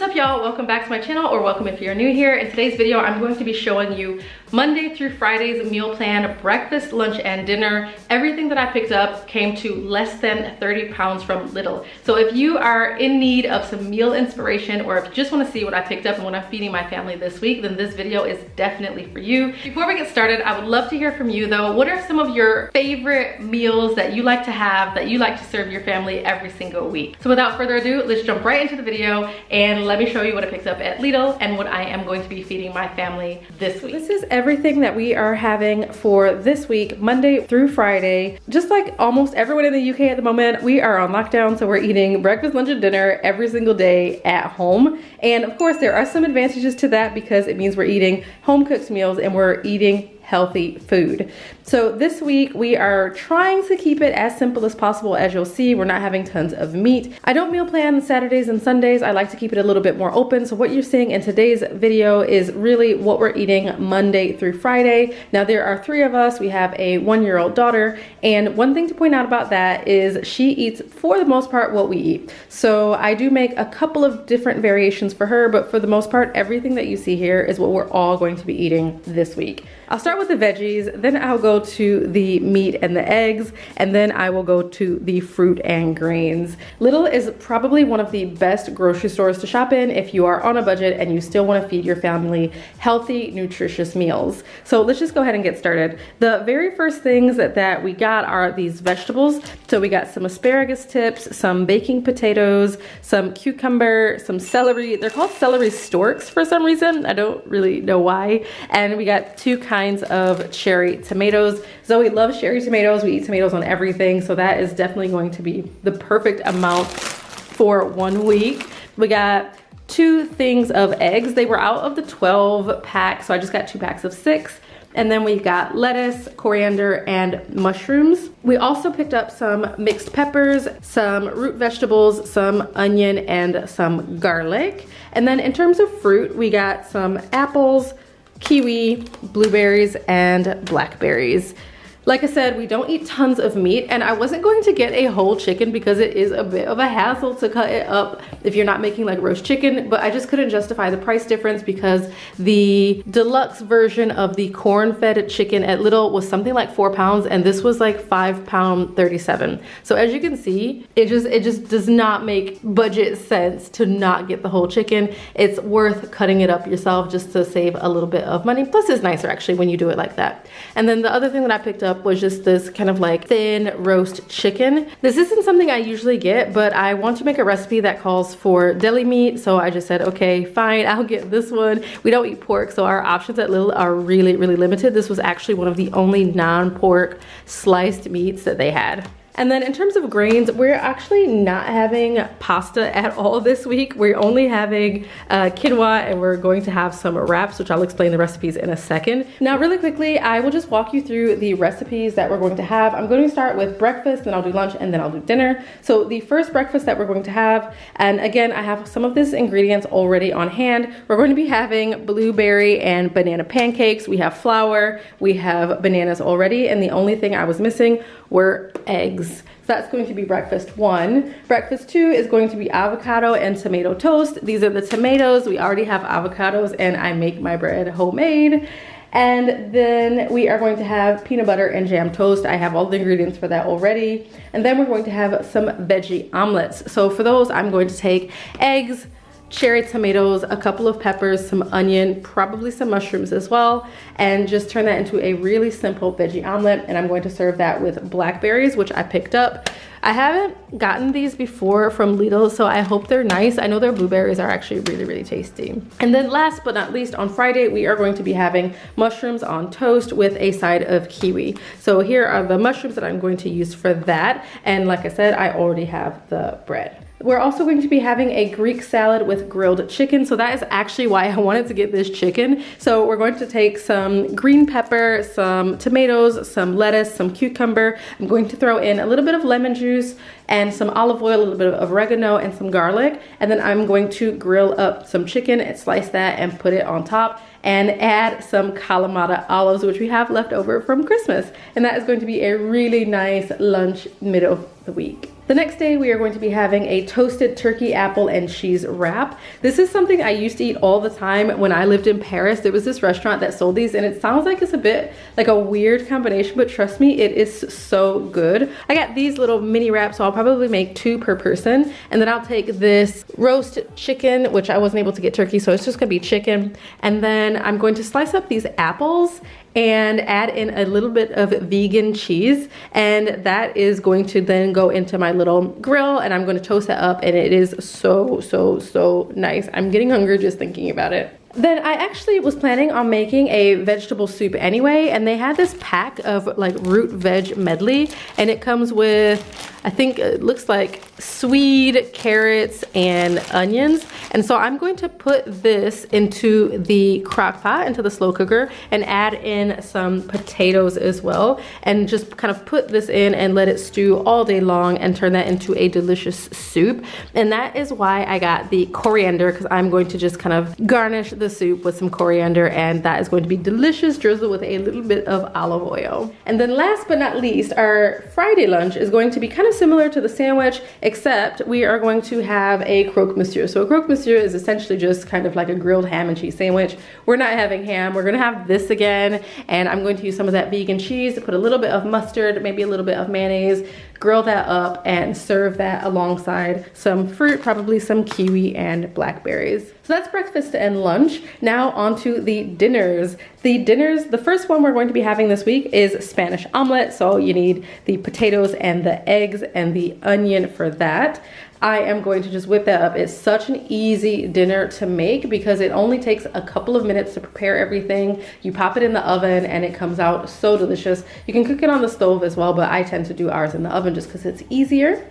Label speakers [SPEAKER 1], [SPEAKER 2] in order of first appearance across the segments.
[SPEAKER 1] What's up, y'all? Welcome back to my channel, or welcome if you're new here. In today's video, I'm going to be showing you Monday through Friday's meal plan, breakfast, lunch, and dinner. Everything that I picked up came to less than 30 pounds from Lidl. So if you are in need of some meal inspiration, or if you just want to see what I picked up and what I'm feeding my family this week, then this video is definitely for you. Before we get started, I would love to hear from you though. What are some of your favorite meals that you like to have, that you like to serve your family every single week? So without further ado, let's jump right into the video and let me show you what I picked up at Lidl and what I am going to be feeding my family this week. This is everything that we are having for this week, Monday through Friday. Just like almost everyone in the UK at the moment, we are on lockdown, so we're eating breakfast, lunch, and dinner every single day at home. And of course, there are some advantages to that because it means we're eating home cooked meals and we're eating healthy food. So this week we are trying to keep it as simple as possible. As you'll see, we're not having tons of meat. I don't meal plan Saturdays and Sundays. I like to keep it a little bit more open. So what you're seeing in today's video is really what we're eating Monday through Friday. Now there are 3 of us. We have a 1-year-old daughter, and one thing to point out about that is she eats, for the most part, what we eat. So I do make a couple of different variations for her, but for the most part, everything that you see here is what we're all going to be eating this week. I'll start with the veggies, then I'll go to the meat and the eggs, and then I will go to the fruit and grains. Lidl is probably one of the best grocery stores to shop in if you are on a budget and you still want to feed your family healthy, nutritious meals. So let's just go ahead and get started. The very first things that we got are these vegetables. So we got some asparagus tips, some baking potatoes, some cucumber, some celery. They're called celery storks for some reason. I don't really know why. And we got 2 kinds of cherry tomatoes. Zoe loves cherry tomatoes. We eat tomatoes on everything, so that is definitely going to be the perfect amount for 1 week. We got 2 things of eggs. They were out of the 12 pack, so I just got 2 packs of 6. And then we got lettuce, coriander, and mushrooms. We also picked up some mixed peppers, some root vegetables, some onion, and some garlic. And then in terms of fruit, we got some apples, kiwi, blueberries, and blackberries. Like I said, we don't eat tons of meat, and I wasn't going to get a whole chicken because it is a bit of a hassle to cut it up if you're not making like roast chicken, but I just couldn't justify the price difference because the deluxe version of the corn-fed chicken at Lidl was something like 4 pounds, and this was like £5.37. So as you can see, it just does not make budget sense to not get the whole chicken. It's worth cutting it up yourself just to save a little bit of money. Plus it's nicer actually when you do it like that. And then the other thing that I picked up was just this kind of like thin roast chicken. This isn't something I usually get, but I want to make a recipe that calls for deli meat, so I just said, okay, fine, I'll get this one. We don't eat pork, so our options at Lidl are really, really limited. This was actually one of the only non-pork sliced meats that they had. And then in terms of grains, we're actually not having pasta at all this week. We're only having quinoa, and we're going to have some wraps, which I'll explain the recipes in a second. Now, really quickly, I will just walk you through the recipes that we're going to have. I'm going to start with breakfast, then I'll do lunch, and then I'll do dinner. So the first breakfast that we're going to have, and again, I have some of these ingredients already on hand. We're going to be having blueberry and banana pancakes. We have flour, we have bananas already, and the only thing I was missing were eggs. So that's going to be breakfast 1. Breakfast 2 is going to be avocado and tomato toast. These are the tomatoes. We already have avocados, and I make my bread homemade. And then we are going to have peanut butter and jam toast. I have all the ingredients for that already. And then we're going to have some veggie omelets. So for those, I'm going to take eggs, cherry tomatoes, a couple of peppers, some onion, probably some mushrooms as well, and just turn that into a really simple veggie omelet. And I'm going to serve that with blackberries, which I picked up. I haven't gotten these before from Lidl, so I hope they're nice. I know their blueberries are actually really, really tasty. And then last but not least, on Friday, we are going to be having mushrooms on toast with a side of kiwi. So here are the mushrooms that I'm going to use for that. And like I said, I already have the bread. We're also going to be having a Greek salad with grilled chicken. So that is actually why I wanted to get this chicken. So we're going to take some green pepper, some tomatoes, some lettuce, some cucumber. I'm going to throw in a little bit of lemon juice and some olive oil, a little bit of oregano, and some garlic. And then I'm going to grill up some chicken and slice that and put it on top, and add some Kalamata olives, which we have left over from Christmas. And that is going to be a really nice lunch middle of the week. The next day we are going to be having a toasted turkey, apple, and cheese wrap. This is something I used to eat all the time when I lived in Paris. There was this restaurant that sold these and it sounds like it's a bit like a weird combination, but trust me, it is so good. I got these little mini wraps, so I'll probably make 2 per person. And then I'll take this roast chicken, which I wasn't able to get turkey, so it's just gonna be chicken. And then I'm going to slice up these apples and add in a little bit of vegan cheese, and that is going to then go into my little grill, and I'm going to toast that up, and it is so nice. I'm getting hungry just thinking about it. Then I actually was planning on making a vegetable soup anyway, and they had this pack of like root veg medley, and it comes with, I think it looks like swede, carrots, and onions. And so I'm going to put this into the crock pot, into the slow cooker, and add in some potatoes as well, and just kind of put this in and let it stew all day long and turn that into a delicious soup. And that is why I got the coriander, because I'm going to just kind of garnish the soup with some coriander, and that is going to be delicious, drizzled with a little bit of olive oil. And then last but not least, our Friday lunch is going to be kind of similar to the sandwich, except we are going to have a croque monsieur. So a croque monsieur is essentially just kind of like a grilled ham and cheese sandwich. We're not having ham, we're gonna have this again, and I'm going to use some of that vegan cheese to put a little bit of mustard, maybe a little bit of mayonnaise, grill that up, and serve that alongside some fruit, probably some kiwi and blackberries. So that's breakfast and lunch. Now on to the dinners. The first one we're going to be having this week is Spanish omelet. So you need the potatoes and the eggs and the onion for that. I am going to just whip that up. It's such an easy dinner to make because it only takes a couple of minutes to prepare everything. You pop it in the oven and it comes out so delicious. You can cook it on the stove as well, but I tend to do ours in the oven just because it's easier.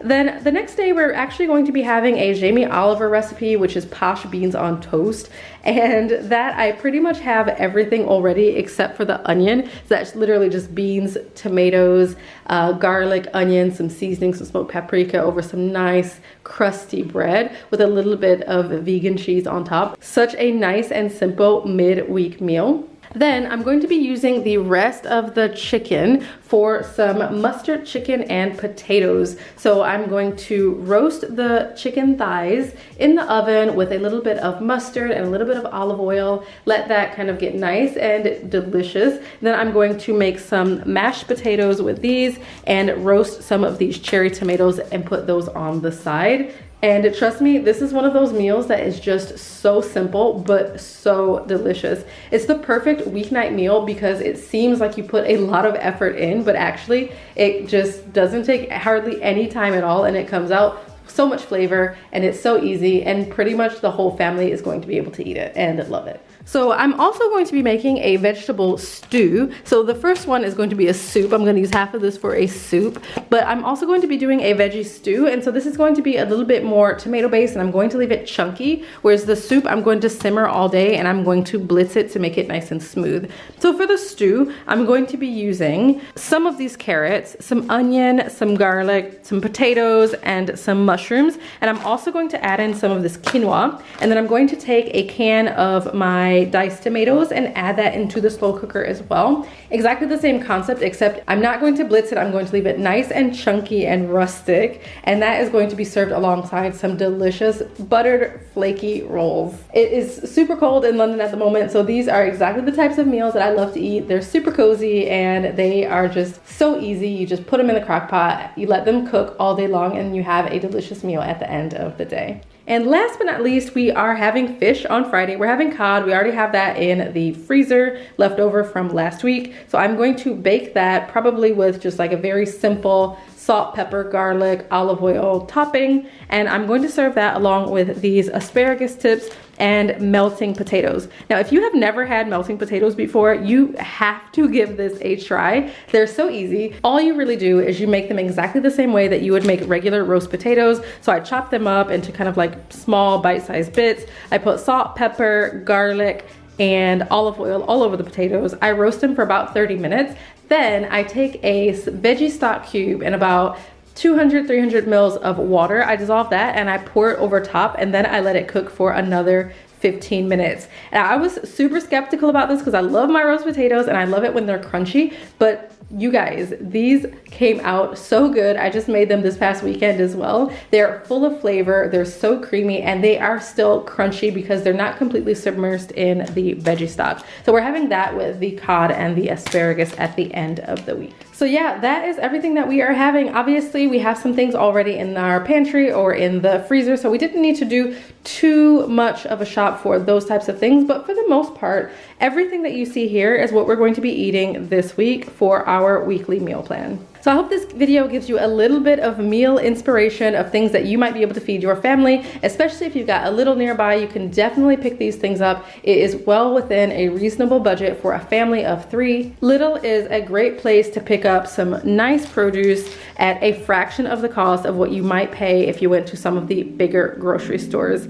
[SPEAKER 1] Then the next day we're actually going to be having a Jamie Oliver recipe, which is posh beans on toast. And that I pretty much have everything already except for the onion. So that's literally just beans, tomatoes, garlic, onion, some seasoning, some smoked paprika over some nice crusty bread with a little bit of vegan cheese on top. Such a nice and simple midweek meal. Then I'm going to be using the rest of the chicken for some mustard chicken and potatoes. So I'm going to roast the chicken thighs in the oven with a little bit of mustard and a little bit of olive oil. Let that kind of get nice and delicious. Then I'm going to make some mashed potatoes with these and roast some of these cherry tomatoes and put those on the side. And trust me, this is one of those meals that is just so simple, but so delicious. It's the perfect weeknight meal because it seems like you put a lot of effort in, but actually it just doesn't take hardly any time at all, and it comes out so much flavor, and it's so easy, and pretty much the whole family is going to be able to eat it and love it. So I'm also going to be making a vegetable stew. So the first one is going to be a soup. I'm going to use half of this for a soup, but I'm also going to be doing a veggie stew. And so this is going to be a little bit more tomato based, and I'm going to leave it chunky, whereas the soup I'm going to simmer all day and I'm going to blitz it to make it nice and smooth. So for the stew, I'm going to be using some of these carrots, some onion, some garlic, some potatoes, and some mushrooms. And I'm also going to add in some of this quinoa. And then I'm going to take a can of my diced tomatoes and add that into the slow cooker as well. Exactly the same concept, except I'm not going to blitz it. I'm going to leave it nice and chunky and rustic, and that is going to be served alongside some delicious buttered flaky rolls. It is super cold in London at the moment, so these are exactly the types of meals that I love to eat. They're super cozy and they are just so easy. You just put them in the crock pot, you let them cook all day long, and you have a delicious meal at the end of the day. And last but not least, we are having fish on Friday. We're having cod. We already have that in the freezer left over from last week. So I'm going to bake that probably with just like a very simple salt, pepper, garlic, olive oil topping. And I'm going to serve that along with these asparagus tips and melting potatoes. Now, if you have never had melting potatoes before, you have to give this a try. They're so easy. All you really do is you make them exactly the same way that you would make regular roast potatoes. So I chop them up into kind of like small bite-sized bits. I put salt, pepper, garlic, and olive oil all over the potatoes. I roast them for about 30 minutes. Then I take a veggie stock cube and about 200-300 mils of water. I dissolve that and I pour it over top, and then I let it cook for another 15 minutes. And I was super skeptical about this because I love my roast potatoes and I love it when they're crunchy, but you guys, these came out so good. I just made them this past weekend as well. They're full of flavor, they're so creamy, and they are still crunchy because they're not completely submerged in the veggie stock. So we're having that with the cod and the asparagus at the end of the week. So yeah, that is everything that we are having. Obviously, we have some things already in our pantry or in the freezer, so we didn't need to do too much of a shop for those types of things. But for the most part, everything that you see here is what we're going to be eating this week for our weekly meal plan. So I hope this video gives you a little bit of meal inspiration of things that you might be able to feed your family, especially if you've got a little nearby. You can definitely pick these things up. It is well within a reasonable budget for a family of 3. Lidl is a great place to pick up some nice produce at a fraction of the cost of what you might pay if you went to some of the bigger grocery stores.